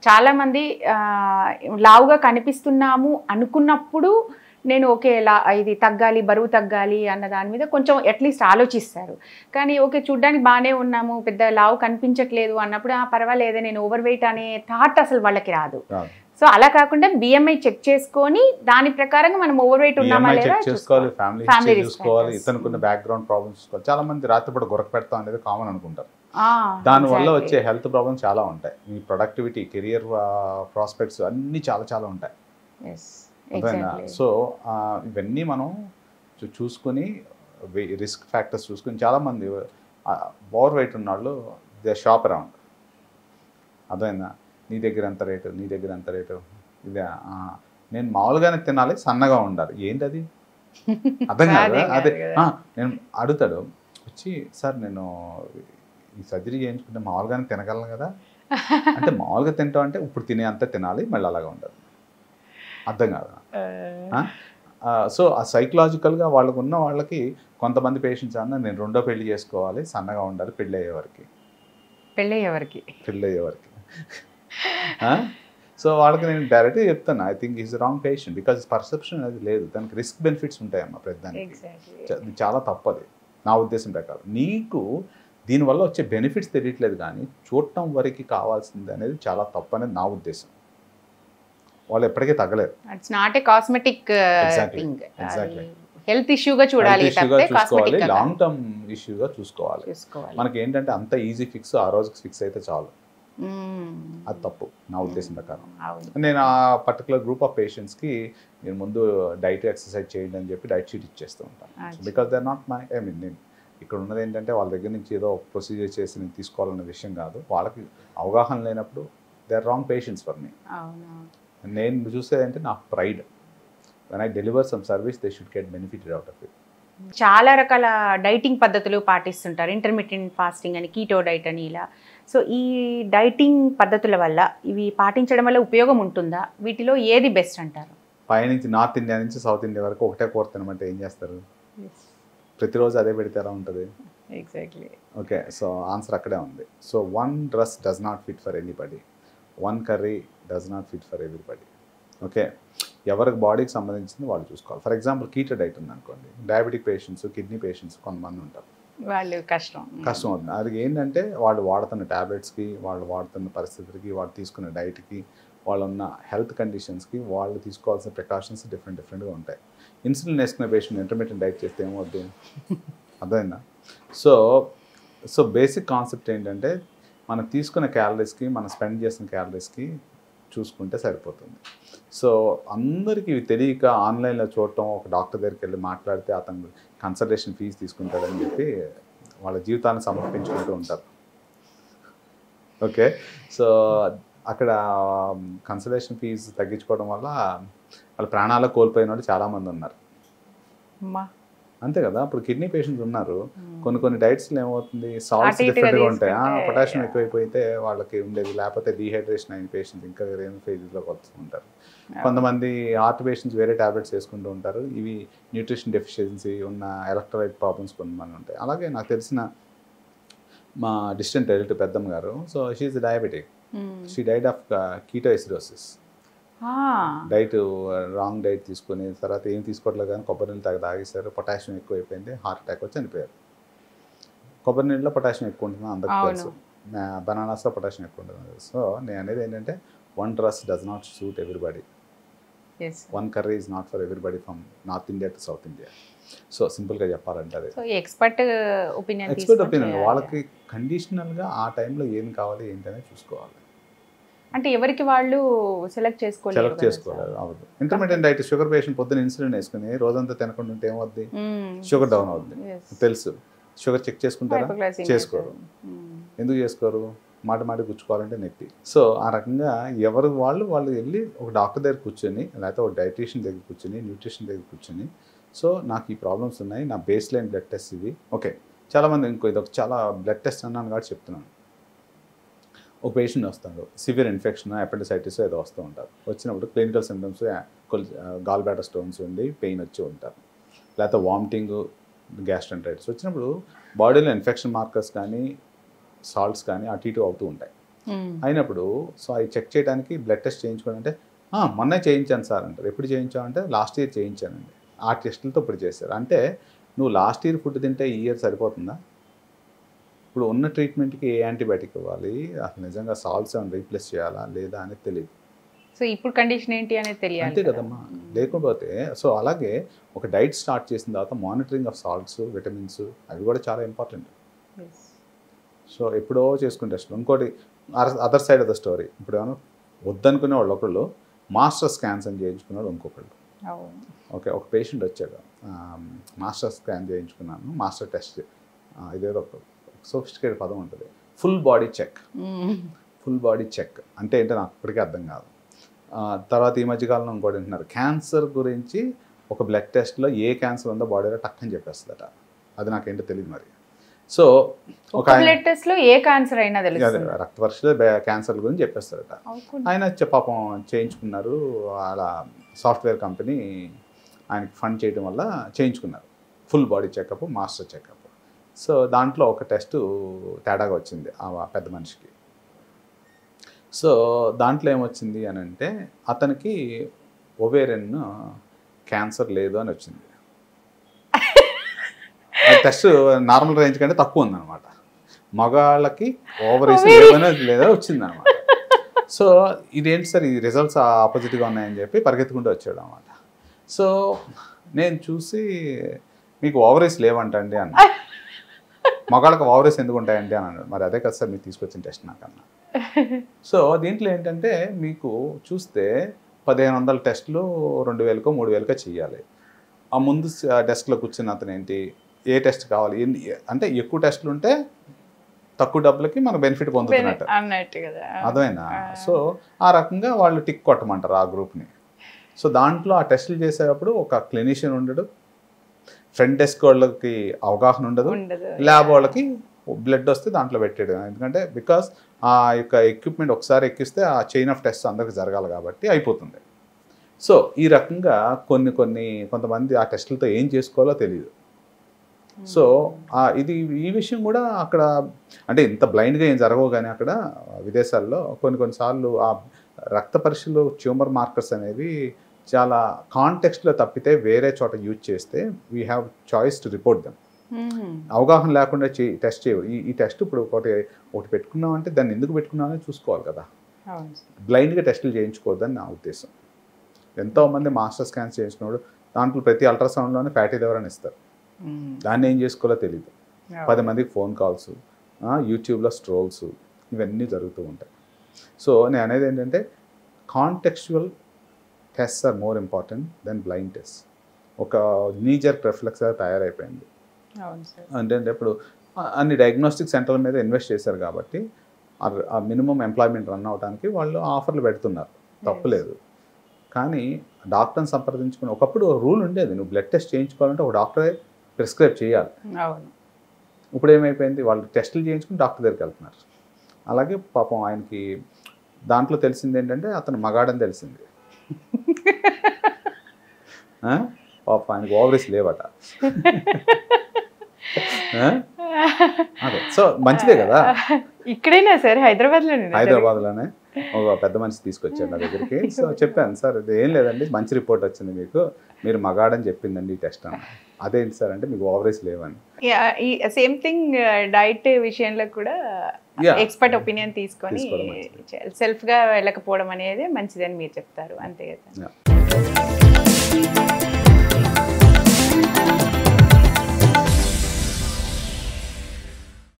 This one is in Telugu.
చాలామంది లావుగా కనిపిస్తున్నాము అనుకున్నప్పుడు నేను ఓకే ఇది తగ్గాలి, బరువు తగ్గాలి అన్న దాని మీద కొంచెం అట్లీస్ట్ ఆలోచిస్తారు. కానీ ఓకే చూడ్డానికి బాగానే ఉన్నాము, పెద్ద లావు కనిపించట్లేదు అన్నప్పుడు పర్వాలేదే నేను ఓవర్ వెయిట్ అనే థాట్ అసలు వాళ్ళకి రాదు. సో అలా కాకుండా బిఎంఐ చెక్ చేసుకొని దాని ప్రకారంగా మనం ఓవర్ వెయిట్ ఉన్నామా లేదా చూసుకోవాలి, ఫ్యామిలీ చూసుకోవాలి, ఇతనుకున్న బ్యాక్గ్రౌండ్ ప్రాబ్లమ్స్ చూసుకోవాలి. చాలా మంది రాత్రిపూట గొరక పెడతాం అనేది కామన్ అనుకుంటారు. దానివల్ల వచ్చే హెల్త్ ప్రాబ్లమ్స్ చాలా ఉంటాయి. మీ ప్రొడక్టివిటీ, కెరియర్ ప్రాస్పెక్ట్స్ అన్నీ చాలా చాలా ఉంటాయి. సో ఇవన్నీ మనం చూసుకొని రిస్క్ ఫ్యాక్టర్స్ చూసుకొని, చాలామంది ఓవర్ వెయిట్ ఉన్న వాళ్ళు దే షాప్ అరౌండ్. అర్థమైందా? నీ దగ్గర ఎంత రేటు, నీ దగ్గర ఎంత రేటు, ఇదే నేను మామూలుగానే తినాలి, సన్నగా ఉండాలి. ఏంటది అర్థం కాదు. అదే నేను అడుగుతాడు వచ్చి, సార్ నేను ఈ సర్జరీ చేయించుకుంటే మామూలుగానే తినగలను కదా అంటే, మామూలుగా తింటాం అంటే ఇప్పుడు తినే అంతా తినాలి, మళ్ళీ అలాగా ఉండదు. అర్థం కాదు. సో ఆ సైకలాజికల్గా వాళ్ళకు ఉన్న వాళ్ళకి కొంతమంది పేషెంట్స్ అన్న నేను రెండో పెళ్లి చేసుకోవాలి, సన్నగా ఉండాలి పెళ్ళి అయ్యేవరకు. సో వాళ్ళకి నేను డైరెక్ట్గా చెప్తాను, I think is wrong patient, because perception అది లేదు. దానికి రిస్క్ బెనిఫిట్స్ ఉంటాయమ్మా ప్రతిదానికి. చాలా తప్పది నా ఉద్దేశం ప్రకారం. నీకు దీనివల్ల వచ్చే బెనిఫిట్స్ తెలియట్లేదు, కానీ చూడటం వరకు కావాల్సింది అనేది చాలా తప్పు అనేది నా ఉద్దేశం. వాళ్ళు ఎప్పటికీ తగ్గలేరు. It's not a cosmetic thing. Health ఇష్యూగా చూడాలి, లాంగ్ టర్మ్ ఇష్యూగా చూసుకోవాలి. మనకి ఏంటంటే అంత ఈజీ ఫిక్స్, ఆ రోజుకి ఫిక్స్ అయితే చాలు. అది తప్పు నా ఉద్దేశం ప్రకారం. నేను ఆ పర్టికులర్ గ్రూప్ ఆఫ్ పేషెంట్స్కి నేను ముందు డైట్ ఎక్సర్సైజ్ చేయండి అని చెప్పి డైట్ షీట్ ఇచ్చేస్తూ ఉంటాను. Because they are not my నేను ఇక్కడ ఉన్నది ఏంటంటే వాళ్ళ దగ్గర నుంచి ఏదో ప్రొసీజర్ చేసి నేను తీసుకోవాలన్న విషయం కాదు. వాళ్ళకి అవగాహన లేనప్పుడు they are wrong patients for me. నేను చూసేదంటే నా pride. When I deliver some service they should get benefited out of it. చాలా రకాల డైటింగ్ పద్ధతులు పాటిస్తుంటారు, ఇంటర్మిటెంట్ ఫాస్టింగ్ అని, కీటో డైట్ అని, ఇలా. సో ఈ డైటింగ్ పద్ధతుల వల్ల ఇవి పాటించడం వల్ల ఉపయోగం ఉంటుందా? వీటిలో ఏది బెస్ట్ అంటారు? పైనుంచి నార్త్ ఇండియా నుంచి సౌత్ ఇండియా వరకు ఒకటే కూర తినమంటే ఏం చేస్తారు? ప్రతిరోజు అదే పెడితే ఎలా ఉంటుంది? ఎగ్జాక్ట్లీ. ఓకే, సో ఆన్సర్ అక్కడే ఉంది. So one dress does not fit for anybody, one curry does not fit for everybody. Okay, ఎవరికి బాడీకి సంబంధించింది వాళ్ళు చూసుకోవాలి. ఫర్ ఎగ్జాంపుల్ కీటో డైట్ ఉంది అనుకోండి, డయాబెటిక్ పేషెంట్స్, కిడ్నీ పేషెంట్స్ కొంతమంది ఉంటారు, వాళ్ళు కష్టం అవుతుంది. అది ఏంటంటే వాళ్ళు వాడుతున్న ట్యాబ్లెట్స్కి, వాళ్ళు వాడుతున్న పరిస్థితులకి, వాళ్ళు తీసుకున్న డైట్కి, వాళ్ళు ఉన్న హెల్త్ కండిషన్స్కి వాళ్ళు తీసుకోవాల్సిన ప్రికాషన్స్ డిఫరెంట్గా ఉంటాయి. ఇన్సులిన్ వేసుకునే పేషెంట్ ఇంటర్మీడియట్ డైట్ చేస్తే ఏమవుద్ది? అర్థమైందా? సో బేసిక్ కాన్సెప్ట్ ఏంటంటే మనం తీసుకున్న క్యాలరీస్కి, మనం స్పెండ్ చేసిన క్యాలరీస్కి చూసుకుంటే సరిపోతుంది. సో అందరికీ తెలియక ఆన్లైన్లో చూడటం, ఒక డాక్టర్ దగ్గరికి వెళ్ళి మాట్లాడితే అతను కన్సల్టేషన్ ఫీజు తీసుకుంటాడని చెప్పి వాళ్ళ జీవితాన్ని సమర్పించుకుంటూ ఉంటారు. ఓకే, సో అక్కడ కన్సల్టేషన్ ఫీజు తగ్గించుకోవడం వల్ల వాళ్ళ ప్రాణాలు కోల్పోయిన వాళ్ళు చాలామంది ఉన్నారు. అంతే కదా. ఇప్పుడు కిడ్నీ పేషెంట్స్ ఉన్నారు, కొన్ని డైట్స్లో ఏమవుతుంది, సాల్ట్స్ డిఫరెంట్గా ఉంటాయి. పొటాషియం ఎక్కువైపోతే వాళ్ళకి ఉండేది, లేకపోతే డీహైడ్రేషన్ అయిన పేషెంట్స్ ఇంకా వేరే ఫేజ్లోకి వస్తుంటారు. కొంతమంది హార్ట్ పేషెంట్స్ వేరే ట్యాబ్లెట్స్ వేసుకుంటూ ఉంటారు. ఇవి న్యూట్రిషన్ డెఫిషియన్సీ ఉన్న ఎలక్ట్రోలైట్ ప్రాబ్లమ్స్ కొంతమంది ఉంటాయి. అలాగే నాకు తెలిసిన మా డిస్టెంట్ రిలేటివ్ పెద్దమ్మ గారు, so she is diabetic, she died of ketoacidosis. Diet wrong diet తీసుకుని తర్వాత ఏం తీసుకోవట్లేదు, కానీ కొబ్బరి నీళ్ళు తాగేశారు, పొటాషియం ఎక్కువైపోయింది, హార్ట్ అటాక్ వచ్చి చనిపోయారు. కొబ్బరి నీళ్ళలో పొటాషియం ఎక్కువ ఉంటుంది అందరికీ తెలుసు, బనానాస్లో పొటాషియం ఎక్కువ ఉంటుంది. సో నేను అనేది ఏంటంటే one dress does not suit everybody, one curry is not for everybody from north India to south India. So సింపుల్గా చెప్పాలంటే అదే ఎక్స్పర్ట్ ఒపీనియన్. వాళ్ళకి కండిషనల్గా ఆ టైంలో ఏం కావాలి ఏంటనేది చూసుకోవాలి. అంటే ఎవరికి వాళ్ళు సెలెక్ట్ చేసుకోవాలి. అవ్వదు. ఇంటర్మీడియట్ డైట్, షుగర్ పేషెంట్ పొద్దున్న ఇన్సులిన్ వేసుకుని రోజంతా తినకుండా ఉంటే ఏమవుద్ది? షుగర్ డౌన్ అవుద్ది. తెలుసు, షుగర్ చెక్ చేసుకుంటారా? చేసుకోరు. ఎందుకు చేసుకోరు? మాట గుచ్చుకోవాలంటే నొప్పి. సో ఆ రకంగా ఎవరు వాళ్ళు వెళ్ళి ఒక డాక్టర్ దగ్గర కూర్చొని, లేకపోతే ఒక డైటీషియన్ దగ్గర కూర్చొని, న్యూట్రిషన్ దగ్గర కూర్చొని, సో నాకు ఈ ప్రాబ్లమ్స్ ఉన్నాయి, నా బేస్ లైన్ బ్లడ్ టెస్ట్ ఇది. ఓకే, చాలామంది ఇది ఒక చాలా బ్లడ్ టెస్ట్ అన్నాను కాబట్టి చెప్తున్నాను. ఒక పేషెంట్ వస్తాడు, సివియర్ ఇన్ఫెక్షన్, అపెండిసైటిస్ ఏదో వస్తూ ఉంటారు. వచ్చినప్పుడు clinical symptoms gall bladder stones ఉండి పెయిన్ వచ్చి ఉంటారు, లేకపోతే వామిటింగ్, గ్యాస్ట్రైటిస్ వచ్చినప్పుడు బాడీలో ఇన్ఫెక్షన్ మార్కర్స్ కానీ సాల్ట్స్ కానీ అటు ఇటు అవుతూ ఉంటాయి. అయినప్పుడు సో అవి చెక్ చేయడానికి బ్లడ్ టెస్ట్ చేయించుకోవడం అంటే మొన్నే చేయించాను సార్ అంటారు. ఎప్పుడు చేయించామంటే లాస్ట్ ఇయర్ చేయించానండి. ఆ టెస్టులతో ఇప్పుడు చేశారు. అంటే నువ్వు లాస్ట్ ఇయర్ ఫుడ్ తింటే ఈ ఇయర్ సరిపోతుందా? ఇప్పుడు ఉన్న ట్రీట్మెంట్కి ఏ యాంటీబయాటిక్ ఇవ్వాలి, అసలు నిజంగా సాల్ట్స్ ఏమైనా రీప్లేస్ చేయాలా లేదా అనేది తెలియదు. సో ఇప్పుడు కండిషన్ ఏంటి అనేది తెలియాలి. అంతే కదమ్మా. లేకపోతే సో అలాగే ఒక డైట్ స్టార్ట్ చేసిన తర్వాత మానిటరింగ్ ఆఫ్ సాల్ట్స్, విటమిన్స్ అవి కూడా చాలా ఇంపార్టెంట్. సో ఎప్పుడో చేసుకునే టెస్ట్లు. ఇంకోటి other side of the story, ఇప్పుడు ఏమన్నా వద్దనుకునే వాళ్ళు ఒకళ్ళు, మాస్టర్ స్కాన్స్ అని చేయించుకున్నాడు ఇంకొకళ్ళు. ఓకే, ఒక పేషెంట్ వచ్చాడు, మాస్టర్ స్కాన్ చేయించుకున్నాను, మాస్టర్ టెస్ట్, ఇదేదో ఒక సోఫిస్టికేటెడ్ పదం ఉంటుంది, full body check. Full body check అంటే ఏంటో నాకు ఇప్పటికీ అర్థం కాదు. తర్వాత ఈ మధ్యకాలంలో ఇంకోటి అంటున్నారు, క్యాన్సర్ గురించి ఒక బ్లడ్ టెస్ట్లో ఏ క్యాన్సర్ ఉందో బాడీలో టక్కని చెప్పేస్తుందట. అది నాకేంటో తెలియదు మరి. సో ఒక బ్లడ్ టెస్ట్ లో ఏ క్యాన్సర్ అయినా తెలుస్తుంది, రక్త పరీక్షలో క్యాన్సర్ గురించి చెప్పేస్తారట. ఆయన పాపం చేయించుకున్నారు, అలా సాఫ్ట్వేర్ కంపెనీ ఆయనకి ఫండ్ చేయడం వల్ల చేయించుకున్నారు full body checkup, master checkup. So దాంట్లో ఒక టెస్టు తేడాగా వచ్చింది ఆ పెద్ద మనిషికి. సో దాంట్లో ఏమొచ్చింది అని అంటే అతనికి ఓవేరియన్ క్యాన్సర్ లేదు అని వచ్చింది. టెస్ట్ నార్మల్ రేంజ్ కంటే తక్కువ ఉందన్నమాట. మగాళ్ళకి ఓవరీస్ లేదా వచ్చిందనమాట. సో ఇదేంటి సార్, ఈ రిజల్ట్స్ ఆపోజిట్గా ఉన్నాయని చెప్పి పరిగెత్తుకుంటూ వచ్చాడు అనమాట. సో నేను చూసి మీకు ఓవరీస్ లేవంటండి అన్న. మగాళ్ళకి ఓవరీస్ ఎందుకు ఉంటాయండి అని అన్నాడు. మరి అదే కదా సార్ మీరు తీసుకొచ్చిన టెస్ట్ నాకన్నా. సో దీంట్లో ఏంటంటే మీకు చూస్తే 1500 టెస్టులు 2000కో 3000కో చేయాలి. ఆ ముందు డెస్క్లో కూర్చున్న అతను ఏంటి, ఏ టెస్ట్ కావాలి అంటే ఎక్కువ టెస్టులు ఉంటే తక్కువ డబ్బులకి మనకు బెనిఫిట్ పొందుతున్నట్టు అర్థమైనా. సో ఆ రకంగా వాళ్ళు టిక్ కొట్టమంటారు ఆ గ్రూప్ని. సో దాంట్లో ఆ టెస్టులు చేసేటప్పుడు ఒక క్లినిషియన్ ఉండడు, ఫ్రంట్ డెస్క్ వాళ్ళకి అవగాహన ఉండదు, ల్యాబ్ వాళ్ళకి బ్లడ్ వస్తే దాంట్లో పెట్టాడు. ఎందుకంటే బికాస్ ఆ యొక్క ఎక్విప్మెంట్ ఒకసారి ఎక్కిస్తే ఆ చైన్ ఆఫ్ టెస్ట్ అందరికి జరగాలి కాబట్టి అయిపోతుంది. సో ఈ రకంగా కొంతమంది ఆ టెస్టులతో ఏం చేసుకోవాలో తెలియదు. సో ఈ విషయం కూడా అక్కడ అంటే ఇంత బ్లైండ్గా ఏం జరగవు, కానీ అక్కడ విదేశాల్లో కొన్నిసార్లు ఆ రక్త పరీక్షలు ట్యూమర్ మార్కర్స్ అనేవి చాలా కాంటెక్స్ట్లో తప్పితే వేరే చోట యూజ్ చేస్తే we have choice to report them. అవగాహన లేకుండా టెస్ట్ చేయవు. ఈ టెస్ట్ ఇప్పుడు ఒకటి పెట్టుకున్నామంటే దాన్ని ఎందుకు పెట్టుకున్నామని చూసుకోవాలి కదా. బ్లైండ్గా టెస్టులు చేయించుకోవద్దని నా ఉద్దేశం. ఎంతోమంది మాస్టర్ స్కాన్స్ చేయించుకున్నాడు, దాంట్లో ప్రతి అల్ట్రాసౌండ్లోనే ఫ్యాటీ లివర్ అని ఇస్తారు. దాన్ని ఏం చేసుకోవాలో తెలియదు. 10 మందికి ఫోన్ కాల్స్, యూట్యూబ్లో స్ట్రోల్స్, ఇవన్నీ జరుగుతూ ఉంటాయి. సో నేను అనేది ఏంటంటే contextual tests are more important than blind test. ఒక నీజర్ రిఫ్లెక్స్గా తయారైపోయింది. అంటే ఇప్పుడు అన్ని డయాగ్నోస్టిక్ సెంటర్ల మీద ఇన్వెస్ట్ చేశారు కాబట్టి ఆ మినిమం ఎంప్లాయ్మెంట్ రన్ అవడానికి వాళ్ళు ఆఫర్లు పెడుతున్నారు, తప్పులేదు. కానీ డాక్టర్ని సంప్రదించుకుని ఒకప్పుడు రూల్ ఉండేది, నువ్వు బ్లడ్ టెస్ట్ చేయించుకోవాలంటే ఒక డాక్టరే ప్రిస్క్రైబ్ చేయాలి. ఇప్పుడు ఏమైపోయింది, వాళ్ళు టెస్టులు చేయించుకుని డాక్టర్ దగ్గరికి వెళ్తున్నారు. అలాగే పాపం ఆయనకి దాంట్లో తెలిసింది ఏంటంటే అతను మగాడని తెలిసింది. పాపం ఆయనకి ఓవరీస్ లేవట. అదే సో మంచిదే కదా. ఇక్కడైనా సరే హైదరాబాద్లోనే ఒక పెద్ద మనిషి తీసుకొచ్చాడు నా దగ్గరికి. సో చెప్పాను, సార్ ఇది ఏం లేదండి, మంచి రిపోర్ట్ వచ్చింది, మీరు మగాడని చెప్పిందండి ఈ టెస్ట్ అన్న. అదేంటి సార్ అంటే మీకు ఓవరీస్ లేవని. సేమ్ థింగ్ డైట్ విషయంలో కూడా ఎక్స్పర్ట్ ఒపీనియన్ తీసుకొని సెల్ఫ్గా వెళ్ళకపోవడం అనేది మంచిదని మీరు చెప్తారు, అంతే కదా.